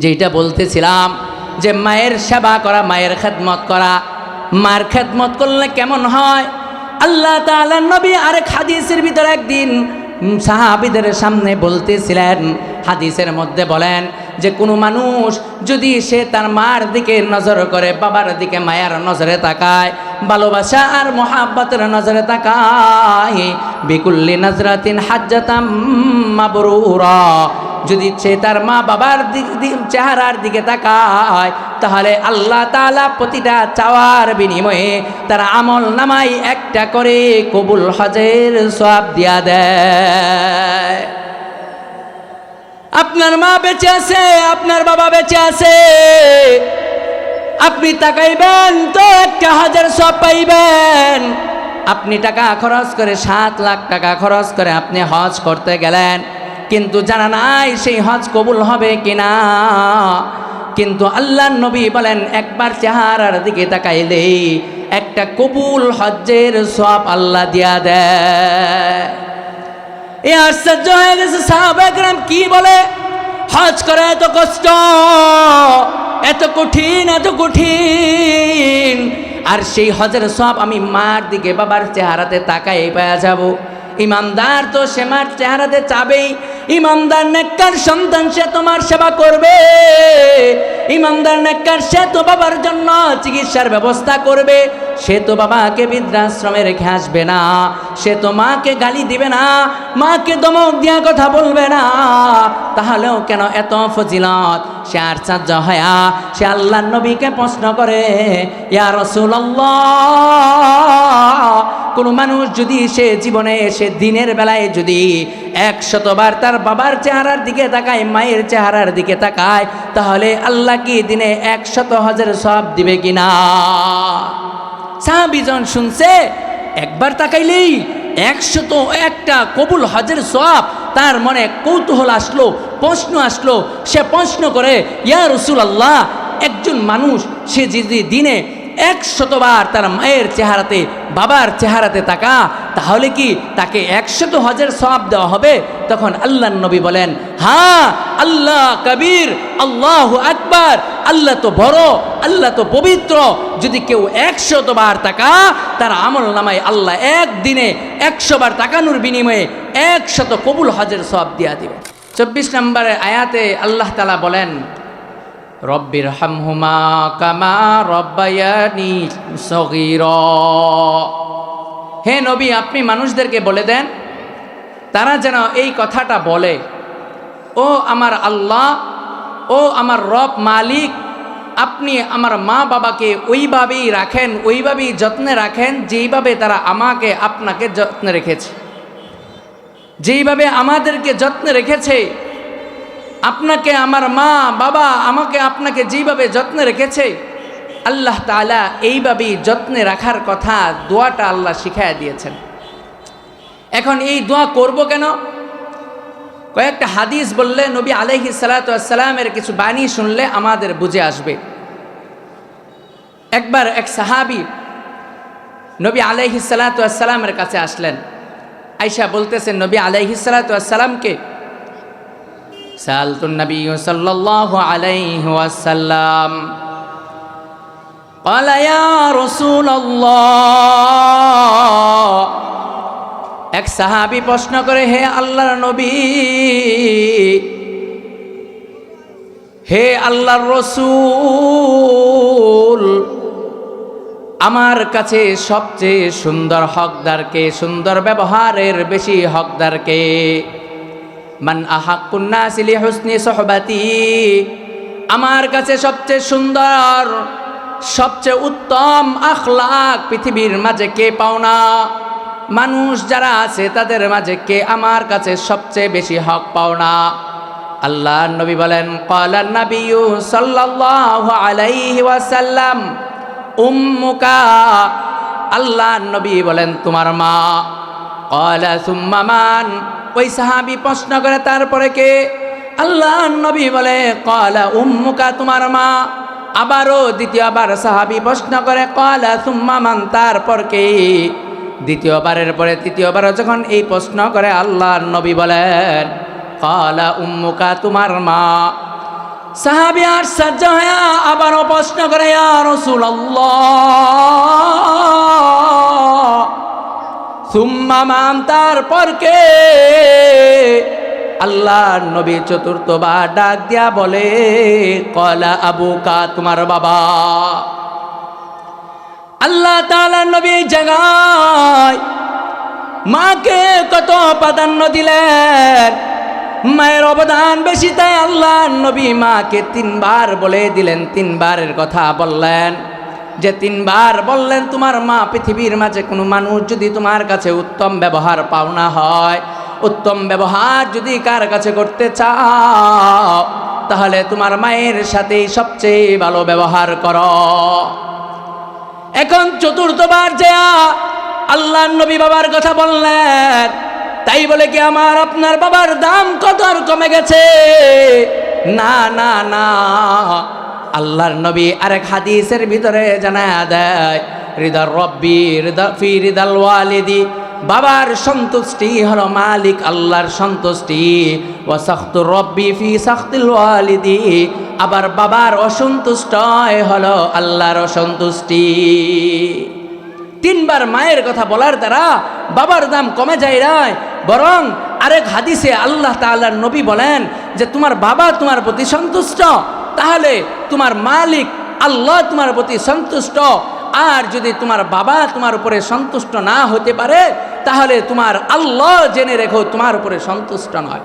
যেটা বলতেছিলাম যে মায়ের সেবা করা, মায়ের খেদমত করা, মার খেদমত করলে কেমন হয়। আল্লাহ তাআলার নবী আরেক হাদিসের ভিতরে একদিন সাহাবীদের সামনে বলতেছিলেন, হাদিসের মধ্যে বলেন যে কোনো মানুষ যদি সে তার মার দিকে নজর করে, বাবার দিকে মায়ের নজরে তাকায়, ভালোবাসা আর মোহাব্বতের নজরে তাকায়, বিকুল্লি নজরাতিন হাজ্জাতাম মাবরুরা, যদি সে তার মা বাবার চেহারার দিকে তাকায়, তাহলে আল্লাহ তাআলা প্রতিটা চাওয়ার বিনিময়ে তার আমল নামায় একটা করে কবুল হজের সওয়াব দিয়া দেয়। আপনার মা বেঁচে আছে, আপনার বাবা বেঁচে আছে, আপনি তাকাইবেন তো একটা হজের সওয়াব পাইবেন। আপনি টাকা খরচ করে 7 লাখ টাকা খরচ করে আপনি হজ করতে গেলেন, কিন্তু জানা নাই সেই হজ কবুল হবে কিনা। কিন্তু আল্লাহর নবী বলেন একবার চেহারার দিকে তাকাইলেই একটা কবুল হজ্জের সওয়াব আল্লাহ দিয়া দেয়। এই আশ্চর্য হয়ে গেছে সাহাবায়ে কেরাম, কি বলে হজ করা এত কষ্ট, এত কঠিন, এত কঠিন, আর সেই হজের সওয়াব আমি মার দিকে বাবার চেহারাতে তাকাই পাওয়া যাব। ইমানদার তো সে মার চেহারাতে চাবেই, ইমানদার নেককার সন্তান সে তোমার সেবা করবে, ইমানদার নেককার সে তো বাবার জন্য চিকিৎসার ব্যবস্থা করবে, সে তো বাবাকে বৃদ্ধাশ্রমে রেখে আসবে না, সে তো মাকে গালি দিবে না, মাকে দমক দিয়া কথা বলবে না। তাহলেও কেন এত ফজিলত? সে আশ্চর্য হয়া সে আল্লাহর নবীকে প্রশ্ন করে, ইয়া রাসূলুল্লাহ, কোন মানুষ যদি সে জীবনে সে দিনের বেলায় যদি 100 বার তার বাবার চেহারার দিকে তাকায়, মায়ের চেহারার দিকে তাকায়, তাহলে আল্লাহ কি দিনে 100 হজের সওয়াব দিবে কিনা? সাহাবীজন শুনছে একবার তাকাইলেই 101টা কবুল হজের সওয়াব, তার মনে কৌতূহল আসলো, প্রশ্ন আসলো। সে প্রশ্ন করে, ইয়া রাসূলুল্লাহ, একজন মানুষ সে যদি দিনে 100 বার তার মায়ের চেহারাতে বাবার চেহারাতে তাকা, তাহলে কি তাকে 100 হজের সওয়াব দেওয়া হবে? তখন আল্লাহর নবী বলেন, হ্যাঁ, আল্লাহ কবীর, আল্লাহু আকবার, আল্লাহ তো বড়, আল্লাহ তো পবিত্র। যদি কেউ 100 বার তাকা, তার আমল নামায় আল্লাহ একদিনে 100 বার তাকানোর বিনিময়ে 100 কবুল হজের সওয়াব দিয়া দিবে। 24 নম্বরের আয়াতে আল্লাহ তাআলা বলেন, রব্বির হামহুমা কামা রব্বায়ানি সগীরা। হে নবী, আপনি মানুষদেরকে বলে দেন তারা যেন এই কথাটা বলে, ও আমার আল্লাহ, ও আমার রব মালিক, আপনি আমার মা বাবাকে ওইভাবেই রাখেন, ওইভাবেই যত্নে রাখেন যেইভাবে তারা আমাকে আপনাকে যত্নে রেখেছে, যেইভাবে আমাদেরকে যত্নে রেখেছে। আপনাকে আমার মা বাবা আমাকে আপনাকে যেইভাবে যত্নে রেখেছে, আল্লাহ তাআলা এইভাবেই যত্নে রাখার কথা দোয়াটা আল্লাহ শিখায়া দিয়েছেন। এখন এই দোয়া করব কেন? কয়েকটা হাদিস বললে, নবী আলাইহিস সালাতু ওয়াস সালামের কিছু বাণী শুনলে আমাদের বুঝে আসবে। একবার এক সাহাবী নবী আলাইহিস সালাতু ওয়াস সালামের কাছে আসলেন। আয়েশা বলতেছেন, নবী আলাইহিস সালাতু ওয়াস সালামকে সালতুন নবী সাল্লাল্লাহু আলাইহি ওয়াসাল্লাম ক্বালা ইয়া রাসূলুল্লাহ। এক সাহাবী প্রশ্ন করে, হে আল্লাহর নবী, হে আল্লাহর রাসূল, আমার কাছে সবচেয়ে সুন্দর হকদারকে, সুন্দর ব্যবহারের বেশি হকদারকে? মান আহাক্কুন নাসি লিহুসনি সুহবাতি, আমার কাছে সবচেয়ে সুন্দর, সবচেয়ে উত্তম আখলাক পৃথিবীর মাঝে কে পাওনা? মানুষ যারা আছে তাদের মাঝে কে আমার কাছে সবচেয়ে বেশি হক পাওনা? আল্লাহর নবী বলেন, ক্বালান নাবিয়্যু সাল্লাল্লাহু আলাইহি ওয়াসাল্লাম উম্মুকা। আল্লাহর নবী বলেন, তোমার মা। ক্বালা সুম্মা মান? ওই সাহাবী প্রশ্ন করে, তারপরে কে? আল্লাহর নবী বলে, ক্বালা উম্মুকা, তোমার মা। আবারও দ্বিতীয়বার সাহাবী প্রশ্ন করে, ক্বালা সুম্মা মান? তারপর কে? দ্বিতীয়বারের পরে তৃতীয়বার যখন এই প্রশ্ন করে, আল্লাহর নবী বলেন, ক্বালা উম্মুকা, তোমার মা। সাহাবী আশ্চর্য হয়ে আবারও প্রশ্ন করে, ইয়া রাসূলুল্লাহ সুম্মা মান, তারপর কে? আল্লাহর নবী চতুর্থবার ডাক দিয়া বলে, ক্বালা আবুকা, তোমার বাবা। আল্লাহ তাআলার নবী জায়গায় মাকে কত প্রাধান্য দিলেন, মায়ের অবদান বেশি, তাই আল্লাহর নবী মাকে 3 বার বলে দিলেন, 3 বারের কথা বললেন, যে 3 বার বললেন তোমার মা পৃথিবীর মাঝে কোনো মানুষ যদি তোমার কাছে উত্তম ব্যবহার পাওনা হয়, উত্তম ব্যবহার যদি কার কাছে করতে চাও, তাহলে তোমার মায়ের সাথেই সবচেয়ে ভালো ব্যবহার করো। এখন চতুর্থবার যে আল্লাহর নবী বাবার কথা বললেন, তাই বলে কি আমার আপনার বাবার দাম কত আর কমে গেছে? না না না, আল্লাহর নবী আরেক হাদিসের ভিতরে জানায়া দেয়, রিদার রব্বি রিদা ফি রিদাল ওয়ালিদি, বাবার সন্তুষ্টি হলো মালিক আল্লাহর সন্তুষ্টি, ওয়া সাখতুর রব্বি ফি সাখতিল ওয়ালিদি, আবার বাবার অসন্তুষ্ট হলো আল্লাহর অসন্তুষ্টি। 3 বার মায়ের কথা বলার দ্বারা বাবার দাম কমে যায় না, বরং আরেক হাদিসে আল্লাহ তাআলার নবী বলেন যে তোমার বাবা তোমার প্রতি সন্তুষ্ট, তাহলে তোমার মালিক আল্লাহ তোমার প্রতি সন্তুষ্ট। আর যদি তোমার বাবা তোমার উপরে সন্তুষ্ট না হতে পারে, তাহলে তোমার আল্লাহ জেনে রেখো তোমার উপরে সন্তুষ্ট নয়।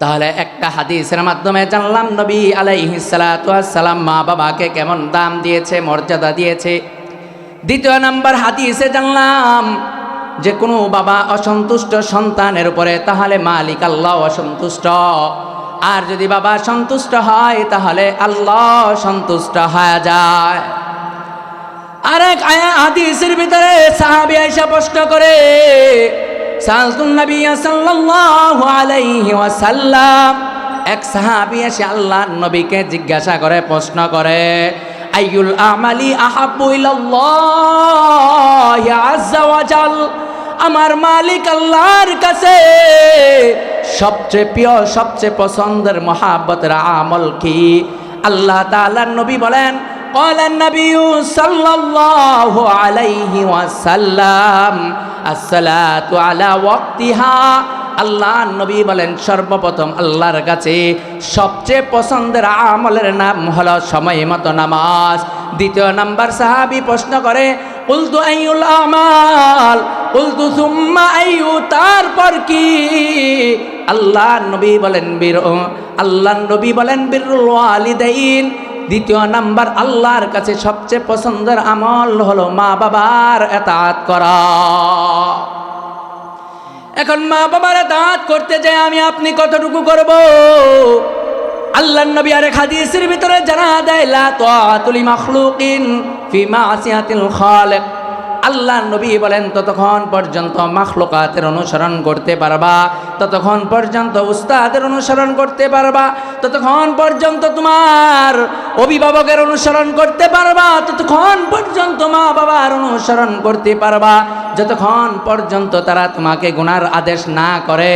তাহলে একটা হাদিসের মাধ্যমে জানলাম নবী আলাইহিস সালাতু ওয়াস সালাম মা বাবাকে কেমন দাম দিয়েছে, মর্যাদা দিয়েছে। দ্বিতীয় নাম্বার হাদিসে জানলাম যে কোনো বাবা অসন্তুষ্ট সন্তানের উপরে, তাহলে মালিক আল্লাহ অসন্তুষ্ট। আর যদি বাবা সন্তুষ্ট হয়, তাহলে আল্লাহ সন্তুষ্ট হয়ে যায়। আরেক হাদিসের ভিতরে সাহাবী আয়েশা প্রশ্ন করে, সালতুন নবী সাল্লাল্লাহু আলাইহি ওয়াসাল্লাম, এক সাহাবী এসে আল্লাহর নবীকে জিজ্ঞাসা করে, প্রশ্ন করে, আইয়ুল আমালি আহাব্বু ইলাল্লাহি আযজা ওয়া জাল, আমার মালিক আল্লাহর কাছে সবচেয়ে প্রিয়, সবচেয়ে পছন্দের মহাব্বতের আমল কি? আল্লাহ তাআলার নবী বলেন, ক্বালান নবিয়্যু সাল্লাল্লাহু আলাইহি ওয়াসাল্লাম আসসালাতু আলা ওয়াক্তিহা, আল্লাহর নবী বলেন সর্বপ্রথম আল্লাহর কাছে সবচেয়ে পছন্দের আমলের নাম হলো সময় মতো নামাজ। দ্বিতীয় নাম্বার সাহাবী প্রশ্ন করে, কুলতু আইয়ুল আমাল, কুলতু সুম্মা আইয়ু, তারপর কি? আল্লাহর নবী বলেন বিরুল ওয়ালিদাইন, দ্বিতীয় নাম্বার আল্লাহর কাছে সবচেয়ে পছন্দের আমল হলো মা বাবার ইতাআত করা। এখন মা বাবার ইতাআত করতে যায় আমি আপনি কতটুকু করব? আল্লাহর নবী আরেক হাদিসের ভিতরে জানা দেয়, লা তাআতু লি মাখলুকিন ফি মাসিয়াতিল খালিক, আল্লাহর নবী বলেন ততক্ষণ পর্যন্ত মাখলুকাতের অনুসরণ করতে পারবা, ততক্ষণ পর্যন্ত উস্তাদের অনুসরণ করতে পারবা, ততক্ষণ পর্যন্ত তোমার অভিভাবকের অনুসরণ করতে পারবা, ততক্ষণ পর্যন্ত মা বাবার অনুসরণ করতে পারবা, যতক্ষণ পর্যন্ত তারা তোমাকে গুনার আদেশ না করে,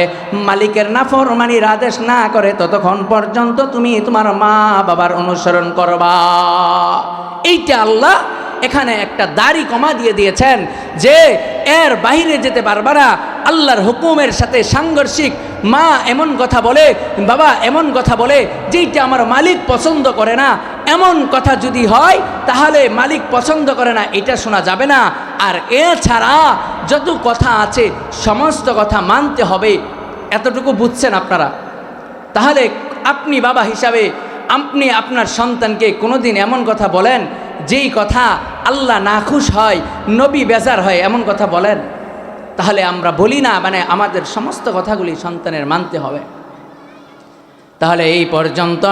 মালিকের নাফরমানির আদেশ না করে, ততক্ষণ পর্যন্ত তুমি তোমার মা বাবার অনুসরণ করবা। এইটা আল্লাহ এখানে একটা দাড়ি কমা দিয়ে দিয়েছেন যে এর বাইরে যেতে পারবা না। আল্লাহর হুকুমের সাথে সাংঘর্ষিক মা এমন কথা বলে, বাবা এমন কথা বলে যেইটা আমার মালিক পছন্দ করে না, এমন কথা যদি হয় তাহলে মালিক পছন্দ করে না, এটা শোনা যাবে না। আর এছাড়া যত কথা আছে সমস্ত কথা মানতে হবে, এতটুকু বুঝছেন আপনারা? তাহলে আপনি বাবা হিসাবে আপনি আপনার সন্তানকে কোনোদিন এমন কথা বলেন যেই কথা আল্লাহ নাখুশ হয়, নবী বেজার হয়, এমন কথা বলেন? তাহলে আমরা বলি না, মানে আমাদের সমস্ত কথাগুলি সন্তানের মানতে হবে। তাহলে এই পর্যন্ত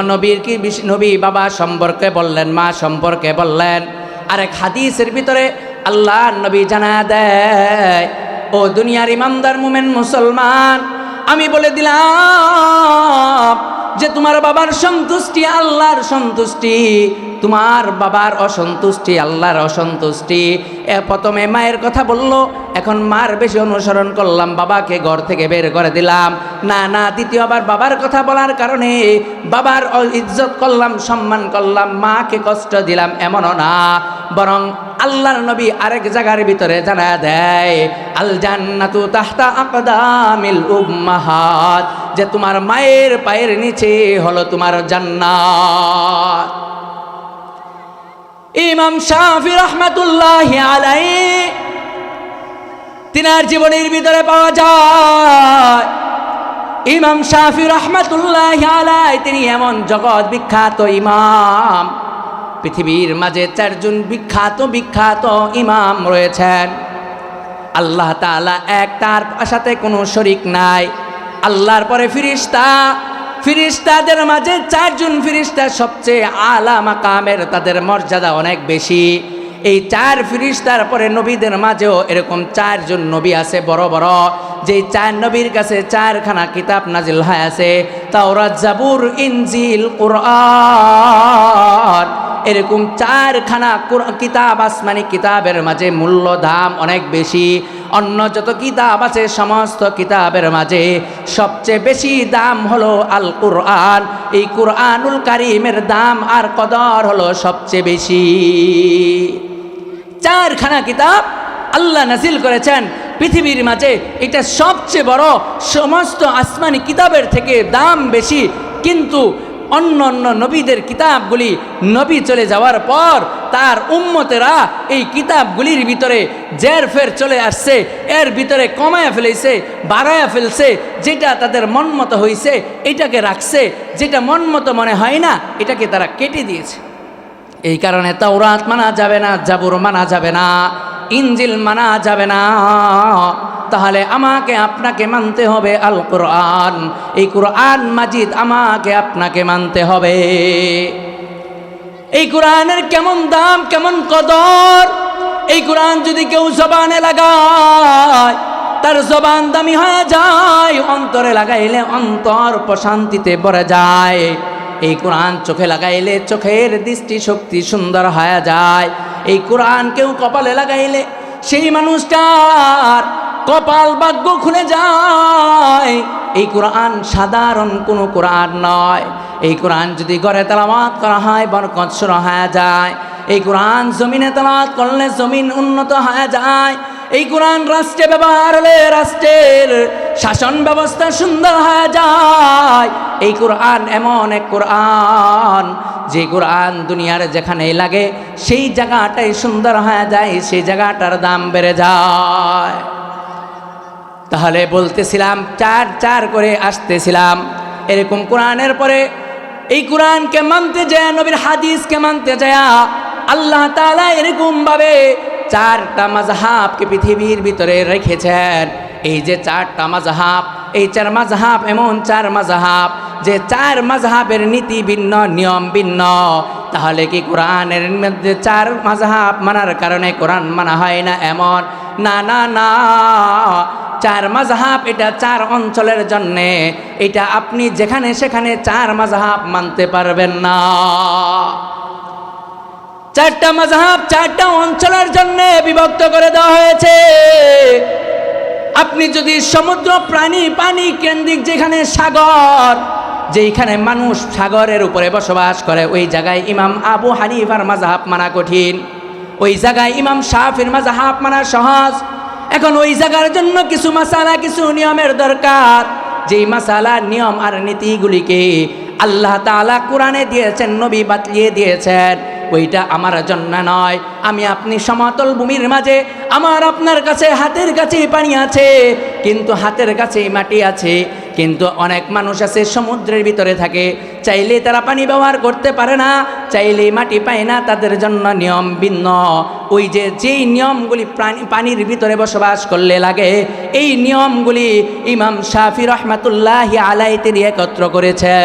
নবী বাবা সম্পর্কে বললেন, মা সম্পর্কে বললেন। আরেক হাদিসের ভিতরে আল্লাহ নবী জানা দেয়, ও দুনিয়ার ইমানদার মুমিন মুসলমান, আমি বলে দিলাম যে তোমার বাবার সন্তুষ্টি আল্লাহর সন্তুষ্টি, তোমার বাবার অসন্তুষ্টি আল্লাহর অসন্তুষ্টি। প্রথমে মায়ের কথা বলল, এখন মার বেশি অনুসরণ করলাম, বাবাকে ঘর থেকে বের করে দিলাম। না না, দ্বিতীয়বার বাবার কথা বলার কারণে বাবার ইজ্জত করলাম, সম্মান করলাম, মাকে কষ্ট দিলাম, এমনও না। বরং আল্লাহর নবী আরেক জায়গার ভিতরে জানা দেয়, আল জান্নাতু তাহতা আকদামিল উম্মাহাত, যে তোমার মায়ের পায়ের নিচে হলো তোমার জান্নাত। ইমাম শাফি রহমাতুল্লাহি আলাইহি তিনার জীবনের ভিতরে পাওয়া যায়, ইমাম শাফি রহমাতুল্লাহি আলাইহি তিনি এমন জগৎ বিখ্যাত ইমাম, পৃথিবীর মাঝে চারজন বিখ্যাত ইমাম রয়েছেন। আল্লাহ তাআলা এক, তার সাথে কোনো শরীক নাই। আল্লাহর পরে ফিরিস্তাদের মাঝে চারজন ফিরিস্তা সবচেয়ে আলা মাকামের, তাদের মর্যাদা অনেক বেশি। এই চার ফিরিস্তার পরে নবীদের মাঝেও এরকম চারজন নবী আছে বড় বড়, যে চার নবীর কাছে চারখানা কিতাব নাজিল হয় আছে, তাওরাত, জাবুর, ইনজিল, কুরআন। এরকম চারখানা কিতাব, আসমানি কিতাবের মাঝে মূল্য দাম অনেক বেশি। অন্য যত কিতাব আছে সমস্ত কিতাবের মাঝে সবচেয়ে বেশি দাম হলো আল কুরআন। এই কুরআনুল কারীমের দাম আর কদর হলো সবচেয়ে বেশি। চারখানা কিতাব আল্লাহ নাজিল করেছেন পৃথিবীর মাঝে, এটা সবচেয়ে বড়, সমস্ত আসমানি কিতাবের থেকে দাম বেশি। কিন্তু অন্য অন্য নবীদের কিতাবগুলি নবী চলে যাওয়ার পর তার উম্মতেরা এই কিতাবগুলির ভিতরে জেরফের চলে আসছে, এর ভিতরে কমায়া ফেলেছে, বাড়ায়া ফেলছে। যেটা তাদের মন মতো হয়েছে এটাকে রাখছে, যেটা মন মতো মনে হয় না এটাকে তারা কেটে দিয়েছে। এই কারণে তাওরাত মানা যাবে না, জাবুর মানা যাবে না, ইনজিল মানা যাবে না। তাহলে আমাকে আপনাকে মানতে হবে আল কোরআন। এই কোরআন মাজিদ আমাকে আপনাকে মানতে হবে। এই কোরআনের কেমন দাম, কেমন কদর! এই কোরআন যদি কেউ জবানে লাগায় তার জবান দামি হয়ে যায়, অন্তরে লাগাইলে অন্তর প্রশান্তিতে ভরে যায়। এই কোরআন চোখে লাগাইলে চোখের দৃষ্টি শক্তি সুন্দর হয়ে যায়। এই কোরআন কেউ কপালে লাগাইলে সেই মানুষটার কপাল ভাগ্য খুলে যায়। এই কোরআন সাধারণ কোনো কোরআন নয়। এই কোরআন যদি ঘরে তেলাওয়াত করা হয় বরকত শুরু হয়ে যায়। এই কোরআন জমিনে তেলাওয়াত করলে জমিন উন্নত হয়ে যায়। এই কোরআন রাষ্ট্রে ব্যবহার হলে রাষ্ট্রের শাসন ব্যবস্থা সুন্দর হয়ে যায়। এই কোরআন এমন এক কোরআন, যে কোরআন দুনিয়ার যেখানেই লাগে সেই জায়গাটাই সুন্দর হয়ে যায়, সেই জায়গাটার দাম বেড়ে যায়। তাহলে বলতেছিলাম চার চার করে আসতেছিলাম, এরকম কোরআনের পরে এই কোরআনকে মানতে যায়, নবীর হাদিসকে মানতে যায়, আল্লাহ তাআলা এরকমভাবে চারটা মাযহাবকে পৃথিবীর ভিতরে রেখেছেন। এই যে চারটা মাযহাব, এই চার মাযহাব এমন চার মাযহাব যে চার মাযহাবের নীতি ভিন্ন, নিয়ম ভিন্ন। তাহলে কি কোরআনের মধ্যে চার মাযহাব মানার কারণে কোরআন মানা হয় না? এমন না, না, না। চার মাযহাব এটা চার অঞ্চলের জন্যে, এটা আপনি যেখানে সেখানে চার মাযহাব মানতে পারবেন না। চারটা মাযহাব চারটা অঞ্চলের জন্য বিভক্ত করে দেওয়া হয়েছে। আপনি যদি সমুদ্র, পানি কেন্দ্রিক যেখানে সাগর, যেখানে মানুষ সাগরের উপরে বসবাস করে, ওই জায়গায় ইমাম আবু হানিফার মাযহাব মানা কঠিন, ওই জায়গায় ইমাম শাফির মাযহাব মানা সহজ। এখন ওই জায়গার জন্য কিছু মাসালা, কিছু নিয়মের দরকার। যেই মাসালা, নিয়ম আর নীতিগুলিকে আল্লাহ তাআলা কোরআনে দিয়েছেন, নবী বাতলিয়ে দিয়েছেন, ওইটা আমার জন্য নয়। আমি আপনি সমতল ভূমির মাঝে, আমার আপনার কাছে হাতের কাছে পানি আছে, কিন্তু হাতের কাছে মাটি আছে। কিন্তু অনেক মানুষ আছে সমুদ্রের ভিতরে থাকে, চাইলে তারা পানি ব্যবহার করতে পারে না, চাইলে মাটি পায় না, তাদের জন্য নিয়ম ভিন্ন। ওই যেই নিয়মগুলি পানির ভিতরে বসবাস করলে লাগে, এই নিয়মগুলি ইমাম শাফি রহমাতুল্লাহি আলাইহি তিনি একত্র করেছে।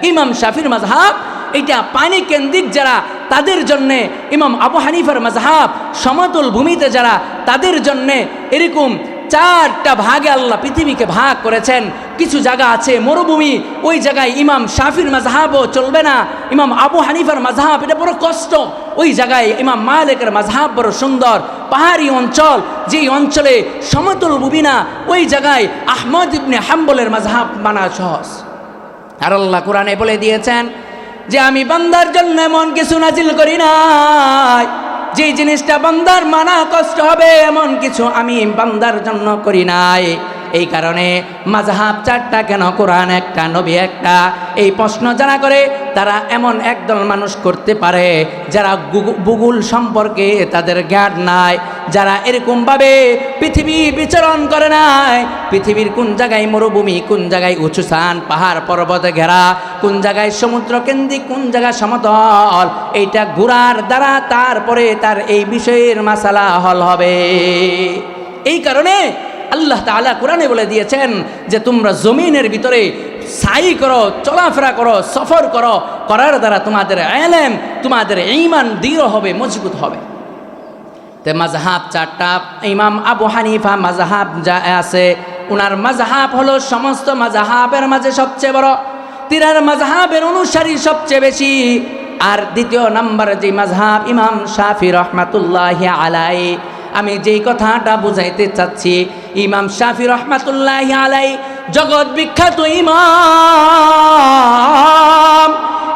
ইমাম শাফির মাযহাব এটা পানি কেন্দ্রিক যারা, তাদের জন্যে। ইমাম আবু হানিফার মাযহাব সমতল ভূমিতে যারা, তাদের জন্যে এরকম চারটা ভাগে আল্লাহ পৃথিবীকে ভাগ করেছেন। কিছু জায়গা আছে মরুভূমি, ওই জায়গায় ইমাম শাফির মাযহাবও চলবে না, ইমাম আবু হানিফার মাযহাব এটা বড় কষ্ট। ওই জায়গায় ইমাম মালিকের মাযহাব বড় সুন্দর। পাহাড়ি অঞ্চল, যেই অঞ্চলে সমতল ভূমি না, ওই জায়গায় আহমদ ইবনে হাম্বলের মাযহাব মানা সহজ। আর আল্লাহ কোরআনে বলে দিয়েছেন যে আমি বান্দার জন্য এমন কিছু নাজিল করি নাই, যে জিনিসটা বান্দার মানা কষ্ট হবে এমন কিছু আমি বান্দার জন্য করি নাই। এই কারণে মাযহাব চারটা কেন, কোরআন একটা, নবী একটা, এই প্রশ্ন যারা করে তারা এমন একদল মানুষ করতে পারে যারা ভূগোল সম্পর্কে তাদের জ্ঞান নাই, যারা এরকমভাবে পৃথিবী বিচরণ করে নাই, পৃথিবীর কোন জায়গায় মরুভূমি, কোন জায়গায় উঁচু স্থান, পাহাড় পর্বতে ঘেরা, কোন জায়গায় সমুদ্র কেন্দ্রিক, কোন জায়গায় সমতল, এইটা ঘোরার দ্বারা তারপরে তার এই বিষয়ের মাসালা হল হবে। এই কারণে আল্লাহ তাআলা কোরআনে বলে দিয়েছেন যে তোমরা জমিনের ভিতরে সাই করো, চলাফেরা করো, সফর করো, করার দ্বারা তোমাদের ইলম, তোমাদের ঈমান দৃঢ় হবে, মজবুত হবে। তে মাযহাব চারটা। ইমাম আবু হানিফা মাযহাব যা আছে, ওনার মাযহাব হলো সমস্ত মাযহাবের মাঝে সবচেয়ে বড়, তিনার মাযহাবের অনুসারী সবচেয়ে বেশি। আর দ্বিতীয় নাম্বার যে মাযহাব ইমাম শাফি রহমাতুল্লাহি আলাইহি, আমি যেই কথাটা বুঝাইতে চাচ্ছি, ইমাম শাফি রহমাতুল্লাহি আলাইহি জগৎ বিখ্যাত ইমাম।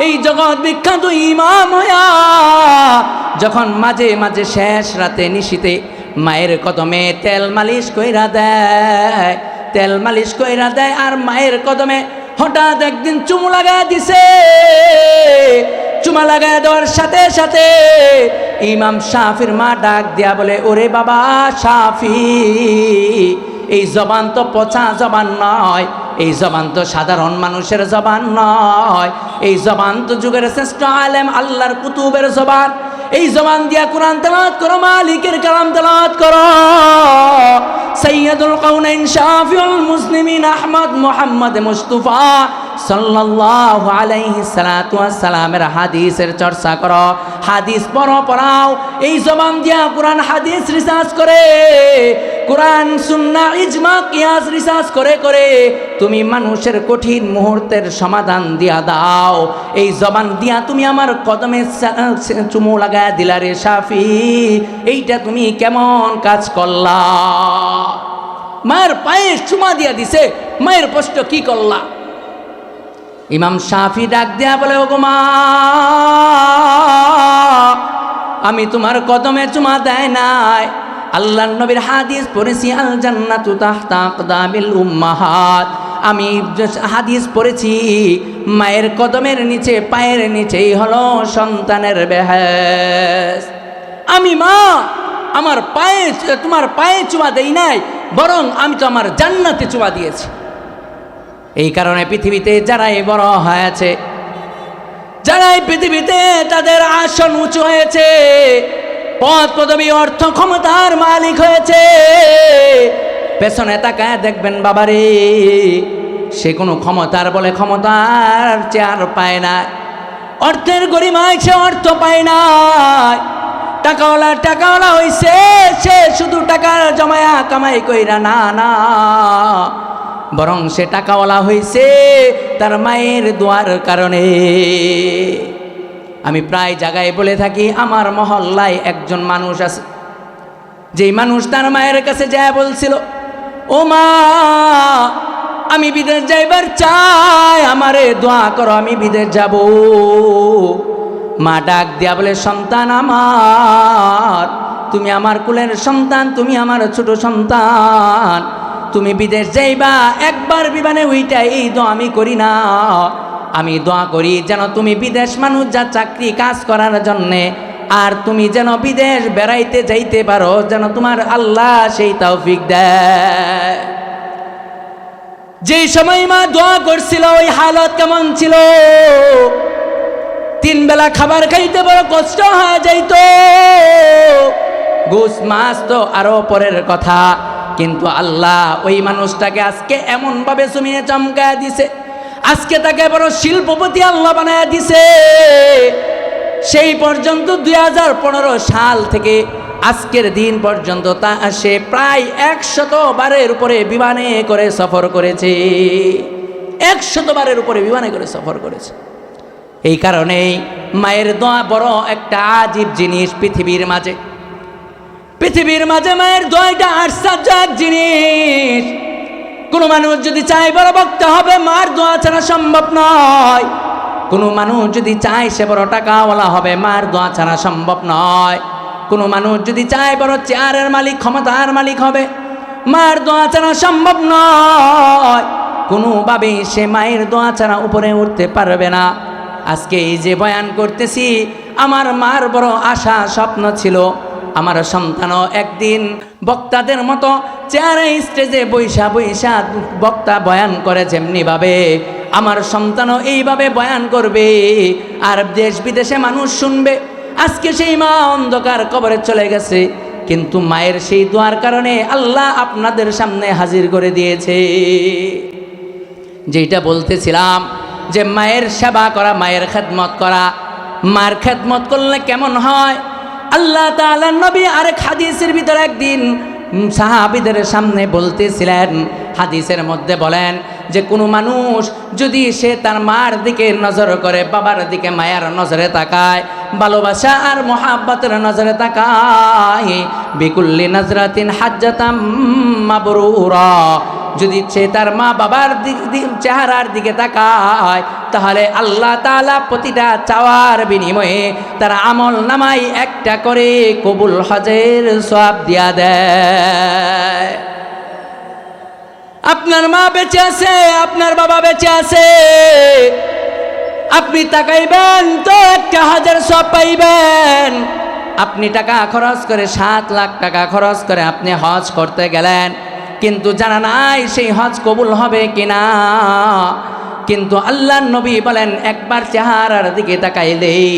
এই জগৎ বিখ্যাত ইমাম হইয়া যখন মাঝে মাঝে শেষ রাতে নিশিতে মায়ের কদমে তেল মালিশ কইরা দেয়, তেল মালিশ কইরা দেয়, আর মায়ের কদমে হঠাৎ একদিন চুমু লাগায় দিছে। চুমা লাগায় দেওয়ার সাথে সাথে ইমাম শাফির মা ডাক দিয়া বলে, ওরে বাবা শাফি, এই জবান তো পচা জবান নয়, এই জবান তো সাধারণ মানুষের জবান নয়, এই জবান তো যুগের শ্রেষ্ঠ আলেম আল্লাহর কুতুবের জবান। এই জবান দিয়া কোরআন তেলাওয়াত করো, মালিকের কালাম তেলাওয়াত করো। সৈয়দুল কাউনাইন শাফিউল মুসলিমিন আহমদ মুহাম্মদ মুস্তাফা সাল্লাল্লাহু আলাইহি সাল্লাতু ওয়াস সালামের হাদিসের চর্চা করো, হাদিস পড়াও। এই জবান দিয়া কোরআন হাদিস রিসার্চ করে, কোরআন সুন্নাহ ইজমা কিয়াস রিসার্চ করে করে তুমি মানুষের কঠিন মুহূর্তের সমাধান দিয়া দাও। এই জবান দিয়া তুমি আমার কদমে চুমু লাগায় দিলা রে শাফি, এইটা তুমি কেমন কাজ করলা? মায়ের পায়ে চুমা দিয়া দিছে, মায়ের প্রশ্ন কি করলা? ইমাম শাফি ডাক দিয়া বলে, ওগো মা, আমি তোমার কদমে চুমা দেয় নাই, আল্লাহর নবীর হাদিস পড়েছি, আল জান্নাতু তাহতা আকদামিল উম্মাহাত। আমি হাদিস পড়েছি, মায়ের কদমের নিচে, পায়ের নিচেই হলো সন্তানের বেহেশত। আমি মা আমার পায়ে, তোমার পায়ে চুমা দেই নাই, বরং আমি তো আমার জান্নাতে চুমা দিয়েছি। এই কারণে পৃথিবীতে যারাই বড় হয়েছে, যারাই পৃথিবীতে তাদের আসন উঁচু হয়েছে, পদ পদবী অর্থ ক্ষমতার মালিক হয়েছে, পেছনে তাকায় দেখবেন বাবারে, সে কোনো ক্ষমতার বলে ক্ষমতার চেয়ার পায় না, অর্থের গরিমায় সে অর্থ পায় না। টাকাওয়ালা হইছে, সে শুধু টাকা জমায়া কামাই কইরা না, না, বরং সে টাকাওয়ালা হইছে তার মায়ের দোয়ার কারণে। আমি প্রায় জায়গায় বলে থাকি, আমার মহল্লায় একজন মানুষ আছে, যেই মানুষ তার মায়ের কাছে যায় বলছিল, ও মা, আমি বিদেশ যাইবার চাই, আমারে দোয়া করো, আমি বিদেশ যাব। মা ডাক দিয়া বলে, সন্তান আমার, তুমি আমার কুলের সন্তান, তুমি আমার ছোট সন্তান, তুমি বিদেশ যাইবা, একবার বিমানে উইটা এই দোয়া আমি করি না, আমি দোয়া করি যেন তুমি বিদেশ মানুষ যা চাকরি কাজ করার জন্যে, আর তুমি যেন বিদেশ বেড়াইতে যাইতে পারো, যেন তোমার আল্লাহ সেই তৌফিক দেয়। যেই সময় মা দোয়া করছিল, ওই হালত কেমন ছিল? 3 বেলা খাবার খাইতে বড় কষ্ট হয়ে যাইত, গোস মাছ তো আরো পরের কথা, কিন্তু আল্লাহ ওই মানুষটাকে আজকে এমনভাবে জমিনে চমকায় দিছে, আজকে তাকে বড় শিল্পপতি আল্লাহ বানায় দিছে। সেই পর্যন্ত 2015 সাল থেকে আজকের দিন পর্যন্ত তা সে প্রায় 100 বারের উপরে বিমানে করে সফর করেছে। 100 বারের উপরে বিমানে করে সফর করেছে। এই কারণেই মায়ের দোয়া বড় একটা আজীব জিনিস পৃথিবীর মাঝে। মায়ের দোয়াটা আশ্চর্য এক জিনিস। কোনো মানুষ যদি চায় বড় বক্তা হবে, মার দোয়া ছাড়া সম্ভব নয়। কোনো মানুষ যদি চায় সে বড় টাকাওয়ালা হবে, মার দোয়া ছাড়া সম্ভব নয়। কোনো মানুষ যদি চায় বড় চেয়ারের মালিক, ক্ষমতার মালিক হবে, মার দোয়া ছাড়া সম্ভব নয়। কোনোভাবেই সে মায়ের দোয়া ছাড়া উপরে উঠতে পারবে না। আজকে এই যে বয়ান করতেছি, আমার মার বড় আশা স্বপ্ন ছিল আমার সন্তানও একদিন বক্তাদের মতো চেয়ারে স্টেজে বৈশা বক্তা বয়ান করে যেমনিভাবে আমার সন্তানও এইভাবে বয়ান করবে, আর দেশ বিদেশে মানুষ শুনবে। আজকে সেই মা অন্ধকার কবরে চলে গেছে, কিন্তু মায়ের সেই দোয়ার কারণে আল্লাহ আপনাদের সামনে হাজির করে দিয়েছে। যেটা বলতেছিলাম যে মায়ের সেবা করা, মায়ের খেদমত করা। মায়ের খেদমত করলে কেমন হয়? আল্লাহ তাআলার নবী আরেক হাদিসের ভিতরে একদিন সাহাবীদের সামনে বলতেছিলেন, হাদিসের মধ্যে বলেন যে কোনো মানুষ যদি সে তার মার দিকে নজর করে, বাবার দিকে মায়ের নজরে তাকায়, ভালোবাসা আর মোহাব্বতের নজরে তাকায়, বিকুল্লি নজরাতিন হাজ্জাতাম মাবরুরা, যদি সে তার মা বাবার চেহারার দিকে তাকায়, তাহলে আল্লাহ তাআলা প্রতিটা চাওয়ার বিনিময়ে তার আমল নামাই একটা করে কবুল হজের সওয়াব দিয়া দেয়। আপনার মা বেঁচে আছে, আপনার বাবা বেঁচে আছে, আপনি তাকাইবেন তো একটা হজের সওয়াব পাইবেন। আপনি টাকা খরচ করে 7 লাখ টাকা খরচ করে আপনি হজ করতে গেলেন, কিন্তু জানা নাই সেই হজ কবুল হবে কিনা। কিন্তু আল্লাহর নবী বলেন একবার চেহারার দিকে তাকাইলেই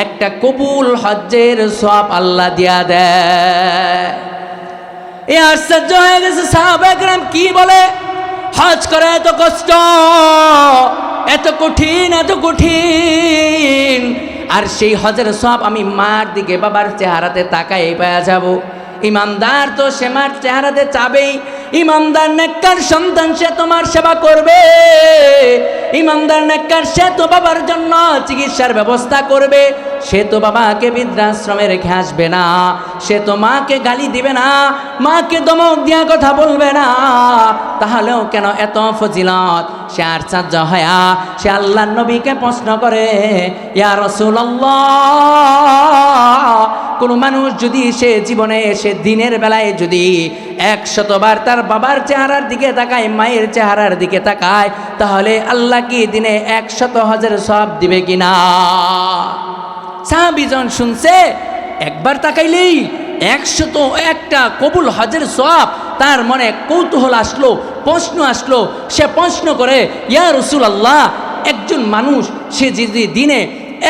একটা কবুল হজ্জের সওয়াব আল্লাহ দিয়া দেয়। এ আশ্চর্য হয়ে গেছে সাহাবায়ে কেরাম, কি বলে হজ করা এত কষ্ট, এত কঠিন, এত কঠিন, আর সেই হজের সওয়াব আমি মার দিকে বাবার চেহারাতে তাকাই পাওয়া যাব। ইমানদার তো সে মার চেহারাতে চাবেই। ইমানদার নেককার সন্তান সে তোমার সেবা করবে। ইমানদার নেককার সে তো বাবার জন্য চিকিৎসার ব্যবস্থা করবে। সে তো বাবাকে বৃদ্ধাশ্রমে রেখে আসবে না, সে তো মাকে গালি দিবে না, মাকে দমক দিয়া কথা বলবে না। তাহলেও কেন এত ফজিলত? সে আশ্চর্য হয়া সে আল্লাহর নবীকে প্রশ্ন করে, ইয়া রাসূলুল্লাহ, কোনো মানুষ যদি সে জীবনে সে দিনের বেলায় যদি 100 বার তার বাবার চেহারার দিকে তাকায়, মায়ের চেহারার দিকে তাকায়, তাহলে আল্লাহ কি দিনে 100 হজের সওয়াব দিবে কিনা? সাহাবীজন শুনছে, একবার তাকাইলেই 101টা কবুল হজের সওয়াব। তার মনে কৌতূহল আসলো, প্রশ্ন আসলো। সে প্রশ্ন করে, ইয়া রাসূলুল্লাহ, একজন মানুষ সে যদি দিনে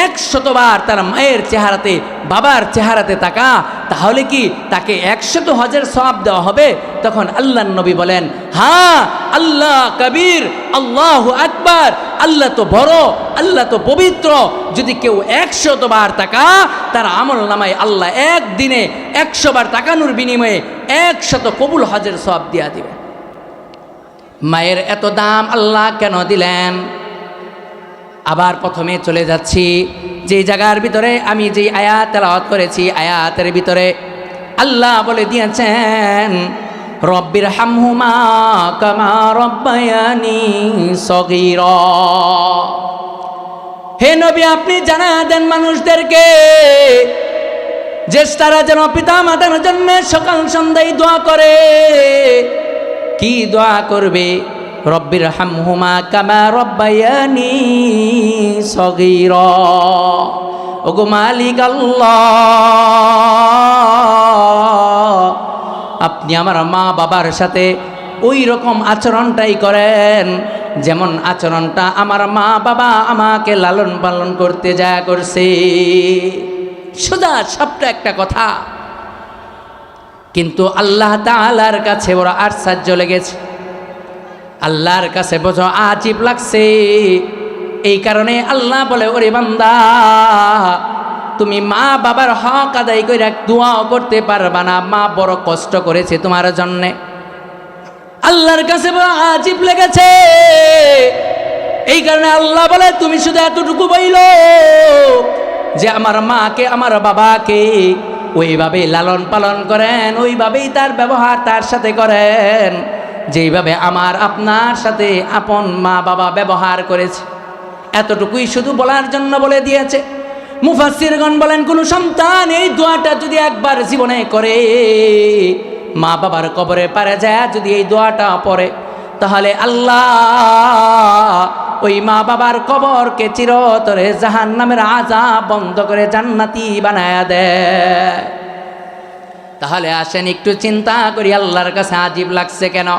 100 বার তার মায়ের চেহারাতে বাবার চেহারাতে তাকা, তাহলে কি তাকে 100 হজের সওয়াব দেওয়া হবে? তখন আল্লাহর নবী বলেন, হ্যাঁ, আল্লাহ কবীর, আল্লাহু আকবার, আল্লাহ তো বড়, আল্লাহ তো পবিত্র। যদি কেউ 100 বার তাকা, তার আমল নামায় আল্লাহ একদিনে 100 বার তাকানোর বিনিময়ে 100 কবুল হজের সওয়াব দিয়া দিবে। মায়ের এত দাম আল্লাহ কেন দিলেন? আবার প্রথমে চলে যাচ্ছি যে জায়গার ভিতরে আমি যে আয়াত তেলাওয়াত করেছি, আয়াতের ভিতরে আল্লাহ বলে দিয়েছেন, রব্বির হামহুমা কামা রব্বায়ানি সগীরা। হে নবী, আপনি জানা দেন মানুষদেরকে যে তারা যেন পিতা মাতার জন্য সকাল সন্ধ্যায় দোয়া করে। কি দোয়া করবে? রব্বির হামহুমা কামা রব্বায়ানি সগীরা। ওগো মালিক আল্লাহ, আপনি আমার মা বাবার সাথে ওই রকম আচরণটাই করেন যেমন আচরণটা আমার মা বাবা আমাকে লালন পালন করতে যা করছে। সোজা সবটা একটা কথা, কিন্তু আল্লাহ তাআলার কাছে ওরা আশ্চর্য লেগেছে, আল্লাহর কাছে বোঝো আজীব লাগছে। এই কারণে আল্লাহ বলে, ওরে বান্দা, তুমি মা বাবার হক আদায় করে দোয়াও করতে পারবা না। মা বড় কষ্ট করেছে তোমার জন্যে, আল্লাহর কাছে বড় আজীব লেগেছে। এই কারণে আল্লাহ বলে তুমি শুধু এতটুকু বইলো যে আমার মাকে আমার বাবাকে ওইভাবে লালন পালন করেন, ওইভাবেই তার ব্যবহার তার সাথে করেন যেইভাবে আমার আপনার সাথে আপন মা বাবা ব্যবহার করেছে। এতটুকুই শুধু বলার জন্য বলে দিয়েছে। মুফাসসিরগণ বলেন কোন সন্তান এই দোয়াটা যদি একবার জীবনে করে, মা বাবার কবরে পারে যায় যদি এই দোয়াটা পড়ে, তাহলে আল্লাহ ওই মা বাবার কবরকে চিরতরে জাহান্নামের আযাব বন্ধ করে জান্নাতি বানায়া দেয়। তাহলে আসেন একটু চিন্তা করি আল্লাহর কাছে আজীব লাগছে কেন?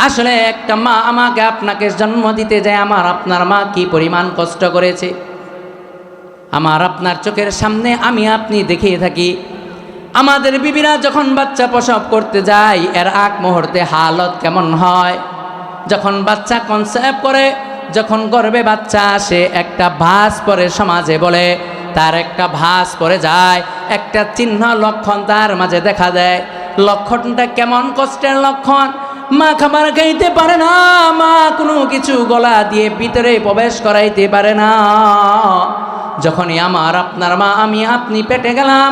আসলে একটা মা আমাকে আপনাকে জন্ম দিতে যায়, আমার আপনার মা কি পরিমাণ কষ্ট করেছে আমার আপনার চোখের সামনে আমি আপনি দেখিয়ে থাকি। আমাদের বিবিরা যখন বাচ্চা প্রসব করতে যায় এর আগ মুহূর্তে হালত কেমন হয়, যখন বাচ্চা কনসেপ্ট করে, যখন গর্ভে বাচ্চা আসে একটা ভাঁজ পরে সমাজে বলে তার একটা ভাঁজ পরে যায়, একটা চিহ্ন লক্ষণ তার মাঝে দেখা দেয়। লক্ষণটা কেমন কষ্টের লক্ষণ? মা খাবার খাইতে পারে না, মা কোনো কিছু গলা দিয়ে ভিতরে প্রবেশ করাইতে পারে না। যখনই আমার আপনার মা আমি আপনি পেটে গেলাম,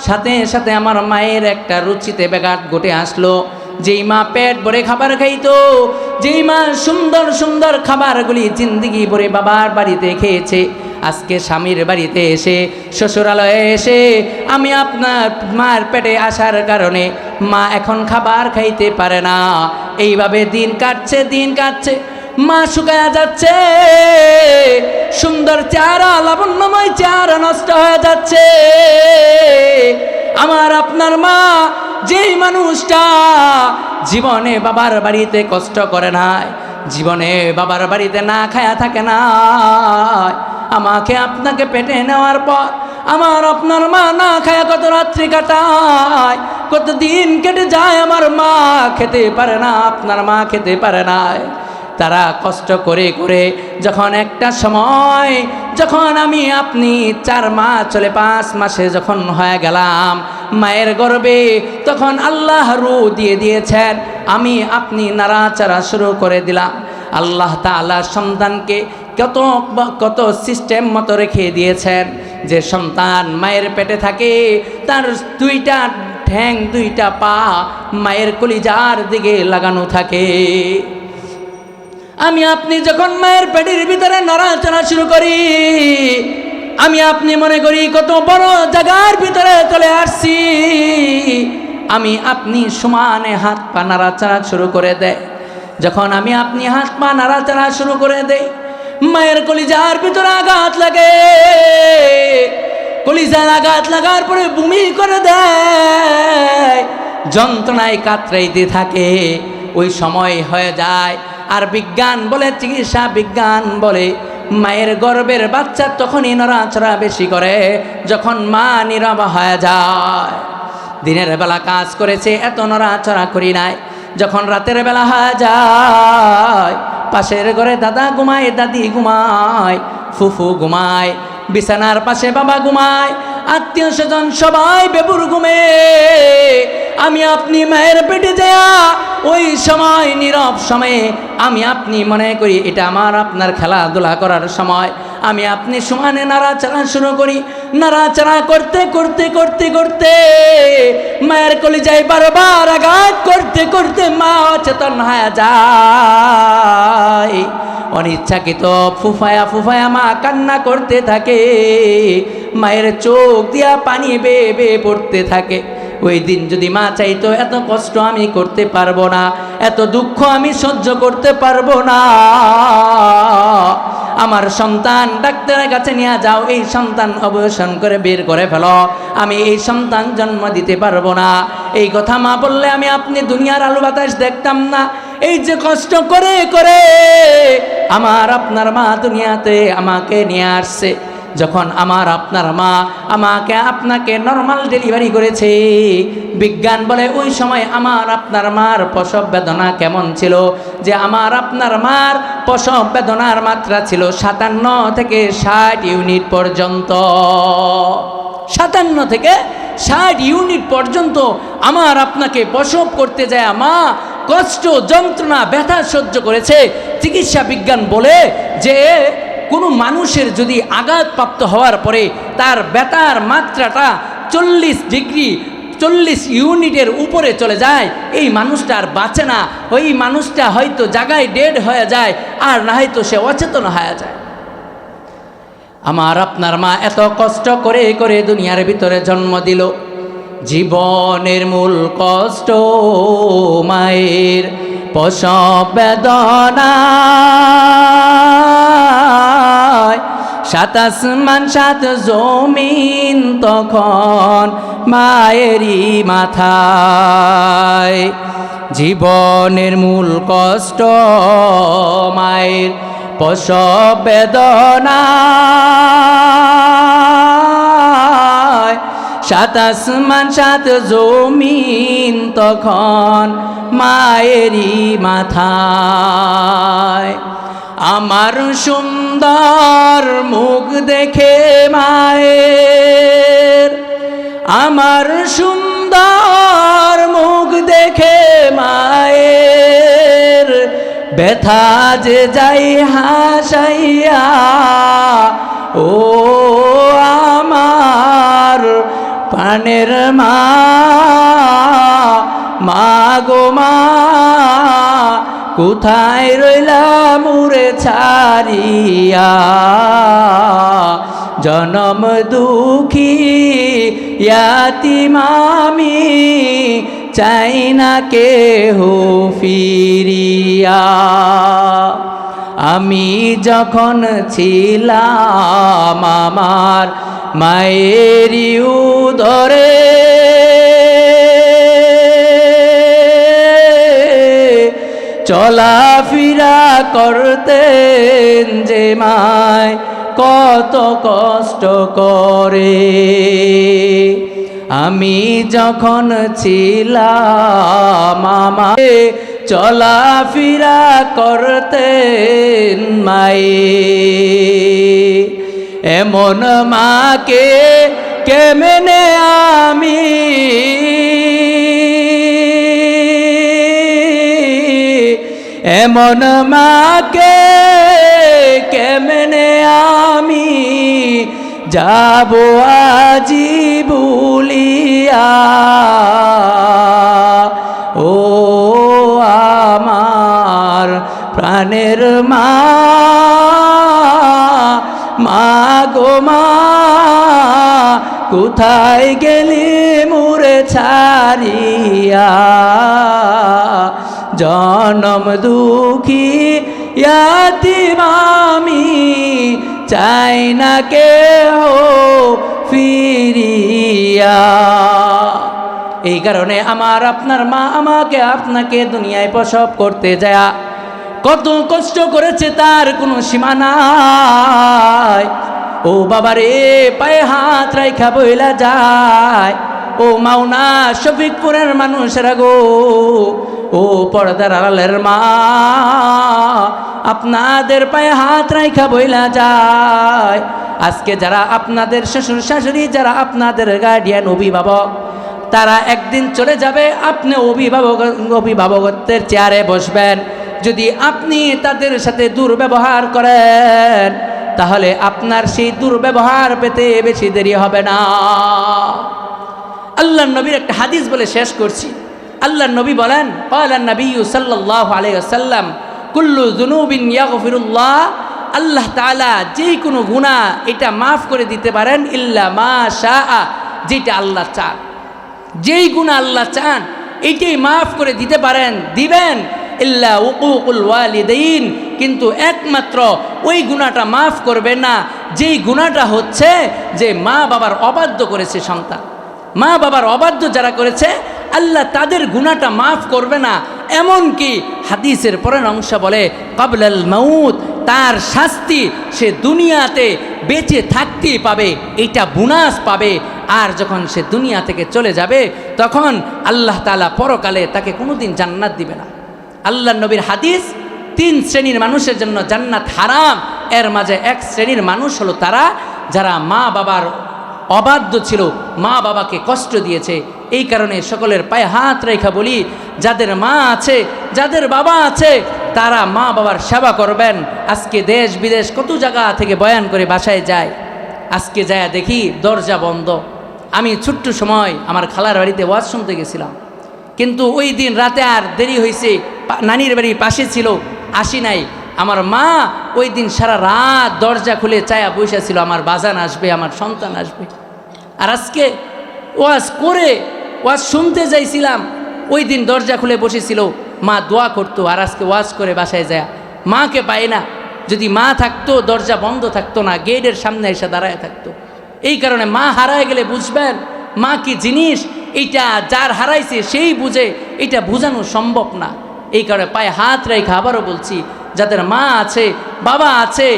সাথে সাথে আমার মায়ের একটা রুচিতে ব্যাঘাত ঘটে আসলো। যেই মা পেট ভরে খাবার খাইতো, যেই মা সুন্দর সুন্দর খাবারগুলি জিন্দিগি ভরে বাবার বাড়িতে খেয়েছে, আজকে স্বামীর বাড়িতে এসে শ্বশুরালয়ে এসে আমি আপনার মার পেটে আসার কারণে মা এখন খাবার খাইতে পারে না। এইভাবে দিন কাটছে দিন কাটছে, মা শুকায়া যাচ্ছে, সুন্দর চেহারা লাবণ্যময় চেহারা নষ্ট হয়ে যাচ্ছে। আমার আপনার মা যেই মানুষটা জীবনে বাবার বাড়িতে কষ্ট করে নাই, জীবনে বাবার বাড়িতে না খায়া থাকে না, আমাকে আপনাকে পেটে নেওয়ার পর আমার আপনার মা না খায়া কত রাত্রি কাটায়, কত দিন কেটে যায়, আমার মা খেতে পারে না, আপনার মা খেতে পারে না। তারা কষ্ট করে করে যখন একটা সময় যখন আমি আপনি 4 মাস চলে 5 মাসে যখন হয়ে গেলাম মায়ের গর্ভে, তখন আল্লাহ রু দিয়ে দিয়েছেন, আমি আপনি নাড়াচাড়া শুরু করে দিলাম। আল্লাহ তাআলা সন্তানকে কত কত সিস্টেম মতো রেখে দিয়েছেন যে সন্তান মায়ের পেটে থাকে তার 2টা ঠ্যাং 2টা পা মায়ের কলিজার দিকে লাগানো থাকে। আমি আপনি যখন মায়ের পেটের ভিতরে নড়াচড়া শুরু করি, আমি আপনি মনে করি কত বড় জায়গার ভিতরে চলে আসছি। আমি আপনি সমানে হাত পা নাড়াচাড়া শুরু করে দেয়। যখন আমি আপনি হাত পা নাড়াচাড়া শুরু করে দেই, মায়ের কলিজার ভিতরে আঘাত লাগে, কলিজার আঘাত লাগার পরে বমি করে দেয়, যন্ত্রণায় কাতরাইতে থাকে। ওই সময় হয়ে যায়। আর বিজ্ঞান বলে, চিকিৎসা বিজ্ঞান বলে মায়ের গর্ভের বাচ্চা তখনই নড়াচড়া বেশি করে যখন মা নীরব হয়ে যায়। দিনের বেলা কাজ করেছে এত নড়াচড়া করি নাই, যখন রাতের বেলা হয়ে যায় পাশের ঘরে দাদা ঘুমায়, দাদি ঘুমায়, ফুফু ঘুমায়, বিছানার পাশে বাবা ঘুমায়, আত্মীয় স্বজন সবাই বেবুর ঘুমে, আমি আপনি মায়ের পেটে যায়া ওই সময় নীরব সময়ে আমি আপনি মনে করি এটা আমার আপনার খেলাধুলা করার সময়। আমি আপনি সমানে নাড়াচাড়া শুরু করি, নাড়াচাড়া করতে করতে করতে করতে মায়ের কলিজায় বারবার আঘাত করতে করতে মা অচেতন হয়ে যায়। অনিচ্ছাকৃত ফুফায়া ফুফায়া মা কান্না করতে থাকে, মায়ের চোখ দিয়া পানি বেয়ে বেয়ে পড়তে থাকে। ওই দিন যদি মা চাইতো এত কষ্ট আমি করতে পারবো না, এত দুঃখ আমি সহ্য করতে পারবো না, আমার সন্তান ডাক্তারের কাছে নিয়ে যাও, এই সন্তান অবসান করে বের করে ফেলো, আমি এই সন্তান জন্ম দিতে পারবো না। এই কথা মা বললে আমি আপনি দুনিয়ার আলো বাতাস দেখতাম না। এই যে কষ্ট করে করে আমার আপনার মা দুনিয়াতে আমাকে নিয়ে আসছে, যখন আমার আপনার মা আমাকে আপনাকে নরমাল ডেলিভারি করেছে, বিজ্ঞান বলে ওই সময় আমার আপনার মার প্রসব বেদনা কেমন ছিল, যে আমার আপনার মার প্রসব বেদনার মাত্রা ছিল 57 থেকে 60 ইউনিট পর্যন্ত। 57 থেকে 60 ইউনিট পর্যন্ত আমার আপনাকে প্রসব করতে যায় মা কষ্ট যন্ত্রণা ব্যথা সহ্য করেছে। চিকিৎসা বিজ্ঞান বলে যে কোনো মানুষের যদি আঘাতপ্রাপ্ত হওয়ার পরে তার ব্যথার মাত্রাটা 40 ইউনিটের উপরে চলে যায়, এই মানুষটা আর বাঁচে না। ওই মানুষটা হয়তো জায়গায় ডেড হয়ে যায়, আর না হয়তো সে অচেতন হয়ে যায়। আমার আপনার মা এত কষ্ট করে করে দুনিয়ার ভিতরে জন্ম দিল। জীবনের মূল কষ্ট মায়ের প্রসব বেদনা, 7 আসমান 7 জমিন তখন মায়েরই মাথায়। জীবনের মূল কষ্ট মায়ের প্রসব বেদনা, 7 আসমান 7 জমিন তখন মায়েরই মাথায়। আমার সুন্দর মুখ দেখে মায়ের, আমার সুন্দর মুখ দেখে মায়ের, ব্যথা যে যাই হাসাইয়া ও আমার প্রাণের মা, মা গো মা কোথায় রইলা মুরে ছাড়িয়া, জনম দুঃখী ইয়াতিম আমি চাই না কেহ ফিরিয়া। আমি যখন ছিলাম আমার মায়েরই উদরে, চলাফেরা করতেন যে মায় কত কষ্ট করে। আমি যখন ছিলাম মামা চলাফেরা করতেন মায়ে, এমন মাকে কেমনে আমি এমন মাকে কেমনে আমি যাব আজি ভুলিয়া, ও আমার প্রাণের মা, মা গো মা কোথায় গেলি মুরে ছাড়িয়া, জনম দুঃখী ইয়াতিম আমি চাই না কেহ ফিরিয়া। এই কারণে আমার আপনার মা আমাকে আপনাকে দুনিয়ায় প্রসব করতে যায় কত কষ্ট করেছে তার কোনো সীমা নাই। ও বাবারে পায়ে হাত রাইখা বইলা যায়, ও মাওনা শফিকপুরের মানুষেরা গো, ও পর্দার আড়ালের মা আপনাদের পায়ে হাত রাইখা বইলা যায়। আজকে যারা আপনাদের শ্বশুর শাশুড়ি, যারা আপনাদের গার্ডিয়ান অভিভাবক, তারা একদিন চলে যাবে, আপনি অভিভাবকত্বের চেয়ারে বসবেন। যদি আপনি তাদের সাথে দুর্ব্যবহার করেন তাহলে আপনার সেই দুর্ব্যবহার পেতে বেশি দেরি হবে না। আল্লাহর নবীর একটা হাদিস বলে শেষ করছি। আল্লাহর নবী বলেন, ক্বালান নবিয়্যু সাল্লাল্লাহু আলাইহি ওয়াসাল্লাম কুল্লু যুনুবিন ইয়াগফিরুল্লাহ, আল্লাহ তাআলা যে কোনো গুনাহ এটা মাফ করে দিতে পারেন ইল্লা মা শাআ, যেটা আল্লাহ চান। যেই গুনাহ আল্লাহ চান এইটাই মাফ করে দিতে পারেন, দিবেন। ইল্লা উকুকুল ওয়ালিদাইন, কিন্তু একমাত্র ওই গুনাহটা মাফ করবেন না যেই গুনাহটা হচ্ছে যে মা বাবার অবাধ্য করেছে সন্তান। মা বাবার অবাধ্য যারা করেছে আল্লাহ তাদের গুনাহটা মাফ করবে না। এমনকি হাদিসের পরের অংশ বলে ক্বাবলাল মাউত, তার শাস্তি সে দুনিয়াতে বেঁচে থাকতেই পাবে, এটা বোনাস পাবে। আর যখন সে দুনিয়া থেকে চলে যাবে তখন আল্লাহ তাআলা পরকালে তাকে কোনোদিন জান্নাত দিবে না। আল্লাহর নবীর হাদিস, 3 শ্রেণীর মানুষের জন্য জান্নাত হারাম। এর মাঝে এক শ্রেণীর মানুষ হলো তারা যারা মা বাবার অবাধ্য ছিল, মা বাবাকে কষ্ট দিয়েছে। এই কারণে সকলের পায়ে হাত রেখা বলি, যাদের মা আছে, যাদের বাবা আছে, তারা মা বাবার সেবা করবেন। আজকে দেশ বিদেশ কত জায়গা থেকে বয়ান করে বাসায় যায়, আজকে যায় দেখি দরজা বন্ধ। আমি ছোট্ট সময় আমার খালার বাড়িতে ওয়াজ শুনতে গেছিলাম, কিন্তু ওই দিন রাতে আর দেরি হয়েছে, নানির বাড়ির পাশে ছিল, আসি নাই। আমার মা ওই দিন সারা রাত দরজা খুলে চায়া বসে ছিল, আমার বাজান আসবে, আমার সন্তান আসবে। আর আজকে ওয়াজ করে ওয়াজ শুনতে যাইছিলাম, ওই দিন দরজা খুলে বসেছিল, মা দোয়া করতো, আর আজকে ওয়াজ করে বাসায় যায় মাকে পায় না। যদি মা থাকতো দরজা বন্ধ থাকতো না, গেটের সামনে এসে দাঁড়ায় থাকতো। এই কারণে মা হারায় গেলে বুঝবেন মা কি জিনিস, এইটা যার হারাইছে সেই বুঝে, এটা বোঝানো সম্ভব না। এই কারণে পায়ে হাত রেখা আবারও বলছি, যাদের মা আছে, বাবা আছে,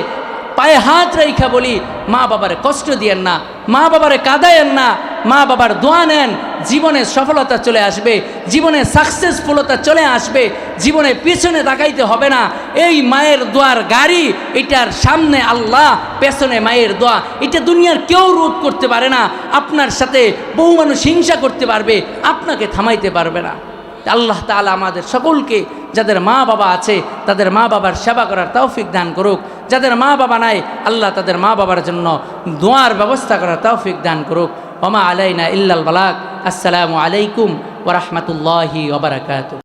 পায়ে হাত রেখা বলি, মা বাবারে কষ্ট দিয়েন না, মা বাবারে কাঁদায়েন না, মা বাবার দোয়া নেন। জীবনে সফলতা চলে আসবে, জীবনে সাকসেসফুলতা চলে আসবে, জীবনে পিছনে তাকাইতে হবে না। এই মায়ের দোয়ার গাড়ি, এটার সামনে আল্লাহ, পেছনে মায়ের দোয়া, এটা দুনিয়ার কেউ রোধ করতে পারে না। আপনার সাথে বহু মানুষ হিংসা করতে পারবে, আপনাকে থামাইতে পারবে না। আল্লাহ তাআলা আমাদের সকলকে, যাদের মা বাবা আছে তাদের মা বাবার সেবা করার তৌফিক দান করুক, যাদের মা বাবা নাই আল্লাহ তাদের মা বাবার জন্য দোয়ার ব্যবস্থা করার তৌফিক দান করুক। ওমা আলাইনা ইল্লাল বালাগ। আসসালামু আলাইকুম ওয়া রাহমাতুল্লাহি ওয়া বারাকাতুহু।